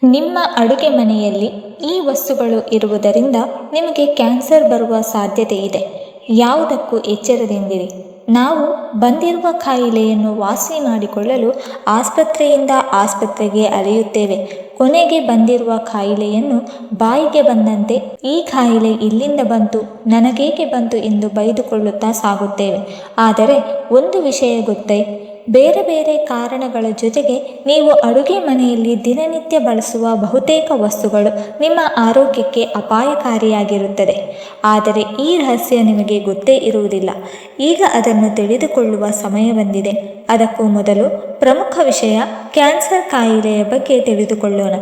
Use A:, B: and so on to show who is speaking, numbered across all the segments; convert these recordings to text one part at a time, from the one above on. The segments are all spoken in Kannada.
A: ನಿಮ್ಮ ಅಡುಗೆ ಮನೆಯಲ್ಲಿ ಈ ವಸ್ತುಗಳು ಇರುವುದರಿಂದ ನಿಮಗೆ ಕ್ಯಾನ್ಸರ್ ಬರುವ ಸಾಧ್ಯತೆ ಇದೆ. ಯಾವುದಕ್ಕೂ ಎಚ್ಚರದಿಂದಿರಿ. ನಾವು ಬಂದಿರುವ ಕಾಯಿಲೆಯನ್ನು ವಾಸಿ ಮಾಡಿಕೊಳ್ಳಲು ಆಸ್ಪತ್ರೆಯಿಂದ ಆಸ್ಪತ್ರೆಗೆ ಅಲೆಯುತ್ತೇವೆ. ಕೊನೆಗೆ ಬಂದಿರುವ ಕಾಯಿಲೆಯನ್ನು ಬಾಯಿಗೆ ಬಂದಂತೆ ಈ ಕಾಯಿಲೆ ಇಲ್ಲಿಂದ ಬಂತು, ನನಗೇಕೆ ಬಂತು ಎಂದು ಬೈದುಕೊಳ್ಳುತ್ತಾ ಸಾಗುತ್ತೇವೆ. ಆದರೆ ಒಂದು ವಿಷಯ ಗೊತ್ತೇ? ಬೇರೆ ಬೇರೆ ಕಾರಣಗಳ ಜೊತೆಗೆ ನೀವು ಅಡುಗೆ ಮನೆಯಲ್ಲಿ ದಿನನಿತ್ಯ ಬಳಸುವ ಬಹುತೇಕ ವಸ್ತುಗಳು ನಿಮ್ಮ ಆರೋಗ್ಯಕ್ಕೆ ಅಪಾಯಕಾರಿಯಾಗಿರುತ್ತದೆ. ಆದರೆ ಈ ರಹಸ್ಯ ನಿಮಗೆ ಗೊತ್ತೇ ಇರುವುದಿಲ್ಲ. ಈಗ ಅದನ್ನು ತಿಳಿದುಕೊಳ್ಳುವ ಸಮಯ ಬಂದಿದೆ. ಅದಕ್ಕೂ ಮೊದಲು ಪ್ರಮುಖ ವಿಷಯ, ಕ್ಯಾನ್ಸರ್ ಕಾಯಿಲೆಯ ಬಗ್ಗೆ ತಿಳಿದುಕೊಳ್ಳೋಣ.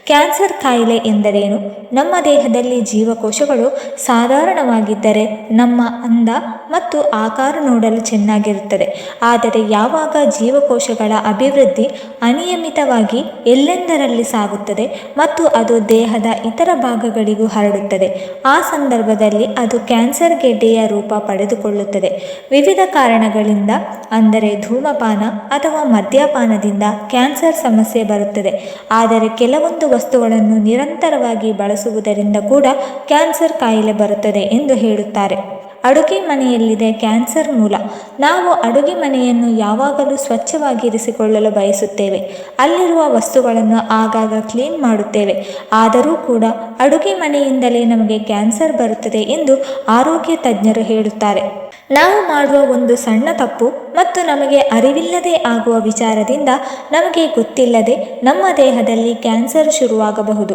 A: ಕ್ಯಾನ್ಸರ್ ಕಾಯಿಲೆ ಎಂದರೇನು? ನಮ್ಮ ದೇಹದಲ್ಲಿ ಜೀವಕೋಶಗಳು ಸಾಧಾರಣವಾಗಿದ್ದರೆ ನಮ್ಮ ಅಂದ ಮತ್ತು ಆಕಾರ ನೋಡಲು ಚೆನ್ನಾಗಿರುತ್ತದೆ. ಆದರೆ ಯಾವಾಗ ಜೀವಕೋಶಗಳ ಅಭಿವೃದ್ಧಿ ಅನಿಯಮಿತವಾಗಿ ಎಲ್ಲೆಂದರಲ್ಲಿ ಸಾಗುತ್ತದೆ ಮತ್ತು ಅದು ದೇಹದ ಇತರ ಭಾಗಗಳಿಗೂ ಹರಡುತ್ತದೆ, ಆ ಸಂದರ್ಭದಲ್ಲಿ ಅದು ಕ್ಯಾನ್ಸರ್ ಗೆಡ್ಡೆಯ ರೂಪ ಪಡೆದುಕೊಳ್ಳುತ್ತದೆ. ವಿವಿಧ ಕಾರಣಗಳಿಂದ, ಅಂದರೆ ಧೂಮಪಾನ ಅಥವಾ ಮದ್ಯಪಾನದಿಂದ ಕ್ಯಾನ್ಸರ್ ಸಮಸ್ಯೆ ಬರುತ್ತದೆ. ಆದರೆ ಕೆಲವೊಂದು ವಸ್ತುಗಳನ್ನು ನಿರಂತರವಾಗಿ ಬಳಸುವುದರಿಂದ ಕೂಡ ಕ್ಯಾನ್ಸರ್ ಕಾಯಿಲೆ ಬರುತ್ತದೆ ಎಂದು ಹೇಳುತ್ತಾರೆ. ಅಡುಗೆ ಮನೆಯಲ್ಲಿದೆ ಕ್ಯಾನ್ಸರ್ ಮೂಲ. ನಾವು ಅಡುಗೆ ಮನೆಯನ್ನು ಯಾವಾಗಲೂ ಸ್ವಚ್ಛವಾಗಿರಿಸಿಕೊಳ್ಳಲು ಬಯಸುತ್ತೇವೆ. ಅಲ್ಲಿರುವ ವಸ್ತುಗಳನ್ನು ಆಗಾಗ ಕ್ಲೀನ್ ಮಾಡುತ್ತೇವೆ. ಆದರೂ ಕೂಡ ಅಡುಗೆ ಮನೆಯಿಂದಲೇ ನಮಗೆ ಕ್ಯಾನ್ಸರ್ ಬರುತ್ತದೆ ಎಂದು ಆರೋಗ್ಯ ತಜ್ಞರು ಹೇಳುತ್ತಾರೆ. ನಾವು ಮಾಡುವ ಒಂದು ಸಣ್ಣ ತಪ್ಪು ಮತ್ತು ನಮಗೆ ಅರಿವಿಲ್ಲದೆ ಆಗುವ ವಿಚಾರದಿಂದ ನಮಗೆ ಗೊತ್ತಿಲ್ಲದೆ ನಮ್ಮ ದೇಹದಲ್ಲಿ ಕ್ಯಾನ್ಸರ್ ಶುರುವಾಗಬಹುದು.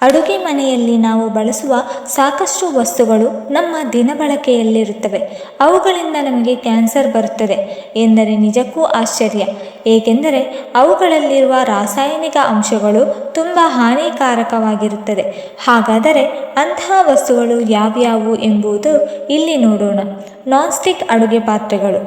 A: ಅಡುಗೆ ಮನೆಯಲ್ಲಿ ನಾವು ಬಳಸುವ ಸಾಕಷ್ಟು ವಸ್ತುಗಳು ನಮ್ಮ ದಿನಬಳಕೆಯಲ್ಲಿರುತ್ತವೆ. ಅವುಗಳಿಂದ ನಮಗೆ ಕ್ಯಾನ್ಸರ್ ಬರುತ್ತದೆ ಎಂದರೆ ನಿಜಕ್ಕೂ ಆಶ್ಚರ್ಯ. ಏಕೆಂದರೆ ಅವುಗಳಲ್ಲಿರುವ ರಾಸಾಯನಿಕ ಅಂಶಗಳು ತುಂಬ ಹಾನಿಕಾರಕವಾಗಿರುತ್ತದೆ. ಹಾಗಾದರೆ ಅಂತಹ ವಸ್ತುಗಳು ಯಾವ್ಯಾವು ಎಂಬುದು ಇಲ್ಲಿ ನೋಡೋಣ. ನಾನ್ ಸ್ಟಿಕ್ ಅಡುಗೆ ಪಾತ್ರೆಗಳು.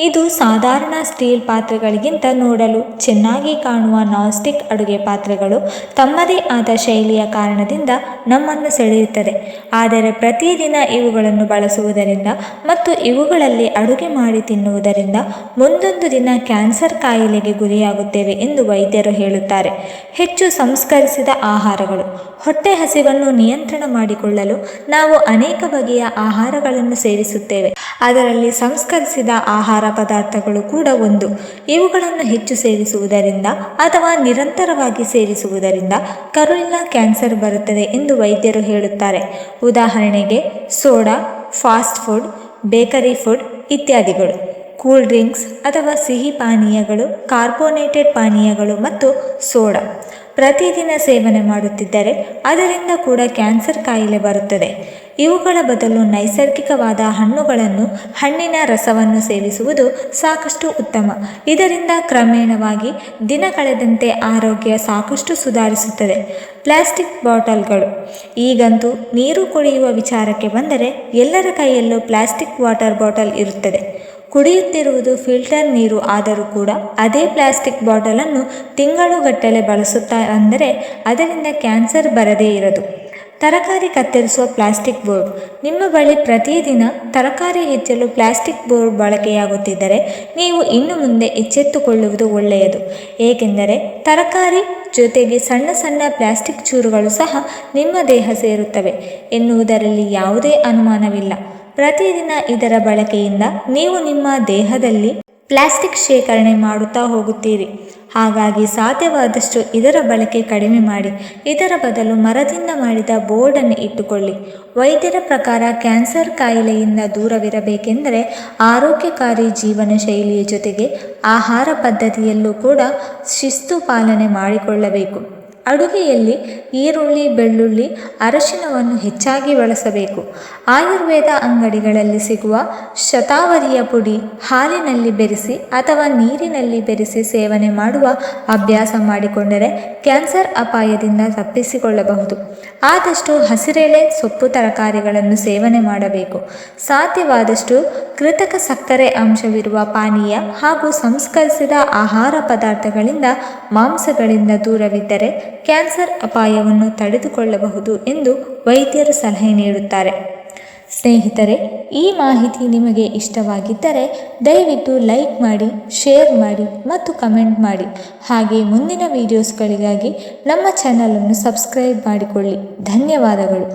A: ಇದು ಸಾಧಾರಣ ಸ್ಟೀಲ್ ಪಾತ್ರೆಗಳಿಗಿಂತ ನೋಡಲು ಚೆನ್ನಾಗಿ ಕಾಣುವ ನಾನ್ ಸ್ಟಿಕ್ ಅಡುಗೆ ಪಾತ್ರೆಗಳು ತಮ್ಮದೇ ಆದ ಶೈಲಿಯ ಕಾರಣದಿಂದ ನಮ್ಮನ್ನು ಸೆಳೆಯುತ್ತದೆ. ಆದರೆ ಪ್ರತಿದಿನ ಇವುಗಳನ್ನು ಬಳಸುವುದರಿಂದ ಮತ್ತು ಇವುಗಳಲ್ಲಿ ಅಡುಗೆ ಮಾಡಿ ತಿನ್ನುವುದರಿಂದ ಮುಂದೊಂದು ದಿನ ಕ್ಯಾನ್ಸರ್ ಕಾಯಿಲೆಗೆ ಗುರಿಯಾಗುತ್ತೇವೆ ಎಂದು ವೈದ್ಯರು ಹೇಳುತ್ತಾರೆ. ಹೆಚ್ಚು ಸಂಸ್ಕರಿಸಿದ ಆಹಾರಗಳು. ಹೊಟ್ಟೆ ಹಸಿವನ್ನು ನಿಯಂತ್ರಣ ಮಾಡಿಕೊಳ್ಳಲು ನಾವು ಅನೇಕ ಬಗೆಯ ಆಹಾರಗಳನ್ನು ಸೇವಿಸುತ್ತೇವೆ. ಅದರಲ್ಲಿ ಸಂಸ್ಕರಿಸಿದ ಆಹಾರ ಪದಾರ್ಥಗಳು ಕೂಡ ಒಂದು. ಇವುಗಳನ್ನು ಹೆಚ್ಚು ಸೇವಿಸುವುದರಿಂದ ಅಥವಾ ನಿರಂತರವಾಗಿ ಸೇವಿಸುವುದರಿಂದ ಕರುಳಿನ ಕ್ಯಾನ್ಸರ್ ಬರುತ್ತದೆ ಎಂದು ವೈದ್ಯರು ಹೇಳುತ್ತಾರೆ. ಉದಾಹರಣೆಗೆ soda, fast food, bakery food ಇತ್ಯಾದಿಗಳು. ಕೂಲ್ ಡ್ರಿಂಕ್ಸ್ ಅಥವಾ ಸಿಹಿ ಪಾನೀಯಗಳು, ಕಾರ್ಬೋನೇಟೆಡ್ ಪಾನೀಯಗಳು ಮತ್ತು ಸೋಡಾ ಪ್ರತಿದಿನ ಸೇವನೆ ಮಾಡುತ್ತಿದ್ದರೆ ಅದರಿಂದ ಕೂಡ ಕ್ಯಾನ್ಸರ್ ಕಾಯಿಲೆ ಬರುತ್ತದೆ. ಇವುಗಳ ಬದಲು ನೈಸರ್ಗಿಕವಾದ ಹಣ್ಣುಗಳನ್ನು, ಹಣ್ಣಿನ ರಸವನ್ನು ಸೇವಿಸುವುದು ಸಾಕಷ್ಟು ಉತ್ತಮ. ಇದರಿಂದ ಕ್ರಮೇಣವಾಗಿ ದಿನ ಕಳೆದಂತೆ ಆರೋಗ್ಯ ಸಾಕಷ್ಟು ಸುಧಾರಿಸುತ್ತದೆ. ಪ್ಲಾಸ್ಟಿಕ್ ಬಾಟಲ್ಗಳು. ಈಗಂತೂ ನೀರು ಕುಡಿಯುವ ವಿಚಾರಕ್ಕೆ ಬಂದರೆ ಎಲ್ಲರ ಕೈಯಲ್ಲೂ ಪ್ಲಾಸ್ಟಿಕ್ ವಾಟರ್ ಬಾಟಲ್ ಇರುತ್ತದೆ. ಕುಡಿಯುತ್ತಿರುವುದು ಫಿಲ್ಟರ್ ನೀರು ಆದರೂ ಕೂಡ ಅದೇ ಪ್ಲಾಸ್ಟಿಕ್ ಬಾಟಲನ್ನು ತಿಂಗಳುಗಟ್ಟಲೆ ಬಳಸುತ್ತಾ ಅಂದರೆ ಅದರಿಂದ ಕ್ಯಾನ್ಸರ್ ಬರದೇ ಇರದು. ತರಕಾರಿ ಕತ್ತರಿಸುವ ಪ್ಲಾಸ್ಟಿಕ್ ಬೋರ್ಡ್. ನಿಮ್ಮ ಬಳಿ ಪ್ರತಿದಿನ ತರಕಾರಿ ಹೆಚ್ಚಲು ಪ್ಲಾಸ್ಟಿಕ್ ಬೋರ್ಡ್ ಬಳಕೆಯಾಗುತ್ತಿದ್ದರೆ ನೀವು ಇನ್ನು ಮುಂದೆ ಎಚ್ಚೆತ್ತುಕೊಳ್ಳುವುದು ಒಳ್ಳೆಯದು. ಏಕೆಂದರೆ ತರಕಾರಿ ಜೊತೆಗೆ ಸಣ್ಣ ಸಣ್ಣ ಪ್ಲಾಸ್ಟಿಕ್ ಚೂರುಗಳು ಸಹ ನಿಮ್ಮ ದೇಹ ಸೇರುತ್ತವೆ ಎನ್ನುವುದರಲ್ಲಿ ಯಾವುದೇ ಅನುಮಾನವಿಲ್ಲ. ಪ್ರತಿದಿನ ಇದರ ಬಳಕೆಯಿಂದ ನೀವು ನಿಮ್ಮ ದೇಹದಲ್ಲಿ ಪ್ಲಾಸ್ಟಿಕ್ ಶೇಖರಣೆ ಮಾಡುತ್ತಾ ಹೋಗುತ್ತೀರಿ. ಹಾಗಾಗಿ ಸಾಧ್ಯವಾದಷ್ಟು ಇದರ ಬಳಕೆ ಕಡಿಮೆ ಮಾಡಿ. ಇದರ ಬದಲು ಮರದಿಂದ ಮಾಡಿದ ಬೋರ್ಡನ್ನು ಇಟ್ಟುಕೊಳ್ಳಿ. ವೈದ್ಯರ ಪ್ರಕಾರ ಕ್ಯಾನ್ಸರ್ ಕಾಯಿಲೆಯಿಂದ ದೂರವಿರಬೇಕೆಂದರೆ ಆರೋಗ್ಯಕಾರಿ ಜೀವನ ಶೈಲಿಯ ಜೊತೆಗೆ ಆಹಾರ ಪದ್ಧತಿಯಲ್ಲೂ ಕೂಡ ಶಿಸ್ತು ಪಾಲನೆ ಮಾಡಿಕೊಳ್ಳಬೇಕು. ಅಡುಗೆಯಲ್ಲಿ ಈರುಳ್ಳಿ, ಬೆಳ್ಳುಳ್ಳಿ, ಅರಶಿನವನ್ನು ಹೆಚ್ಚಾಗಿ ಬಳಸಬೇಕು. ಆಯುರ್ವೇದ ಅಂಗಡಿಗಳಲ್ಲಿ ಸಿಗುವ ಶತಾವರಿಯ ಪುಡಿ ಹಾಲಿನಲ್ಲಿ ಬೆರೆಸಿ ಅಥವಾ ನೀರಿನಲ್ಲಿ ಬೆರೆಸಿ ಸೇವನೆ ಮಾಡುವ ಅಭ್ಯಾಸ ಮಾಡಿಕೊಂಡರೆ ಕ್ಯಾನ್ಸರ್ ಅಪಾಯದಿಂದ ತಪ್ಪಿಸಿಕೊಳ್ಳಬಹುದು. ಆದಷ್ಟು ಹಸಿರೆಲೆ, ಸೊಪ್ಪು, ತರಕಾರಿಗಳನ್ನು ಸೇವನೆ ಮಾಡಬೇಕು. ಸಾಧ್ಯವಾದಷ್ಟು ಕೃತಕ ಸಕ್ಕರೆ ಅಂಶವಿರುವ ಪಾನೀಯ ಹಾಗೂ ಸಂಸ್ಕರಿಸಿದ ಆಹಾರ ಪದಾರ್ಥಗಳಿಂದ, ಮಾಂಸಗಳಿಂದ ದೂರವಿದ್ದರೆ ಕ್ಯಾನ್ಸರ್ ಅಪಾಯವನ್ನು ತಡೆದುಕೊಳ್ಳಬಹುದು ಎಂದು ವೈದ್ಯರು ಸಲಹೆ ನೀಡುತ್ತಾರೆ. ಸ್ನೇಹಿತರೆ, ಈ ಮಾಹಿತಿ ನಿಮಗೆ ಇಷ್ಟವಾಗಿದ್ದರೆ ದಯವಿಟ್ಟು ಲೈಕ್ ಮಾಡಿ, ಶೇರ್ ಮಾಡಿ ಮತ್ತು ಕಮೆಂಟ್ ಮಾಡಿ. ಹಾಗೆ ಮುಂದಿನ ವಿಡಿಯೋಸ್ಗಳಿಗಾಗಿ ನಮ್ಮ ಚಾನಲನ್ನು ಸಬ್ಸ್ಕ್ರೈಬ್ ಮಾಡಿಕೊಳ್ಳಿ. ಧನ್ಯವಾದಗಳು.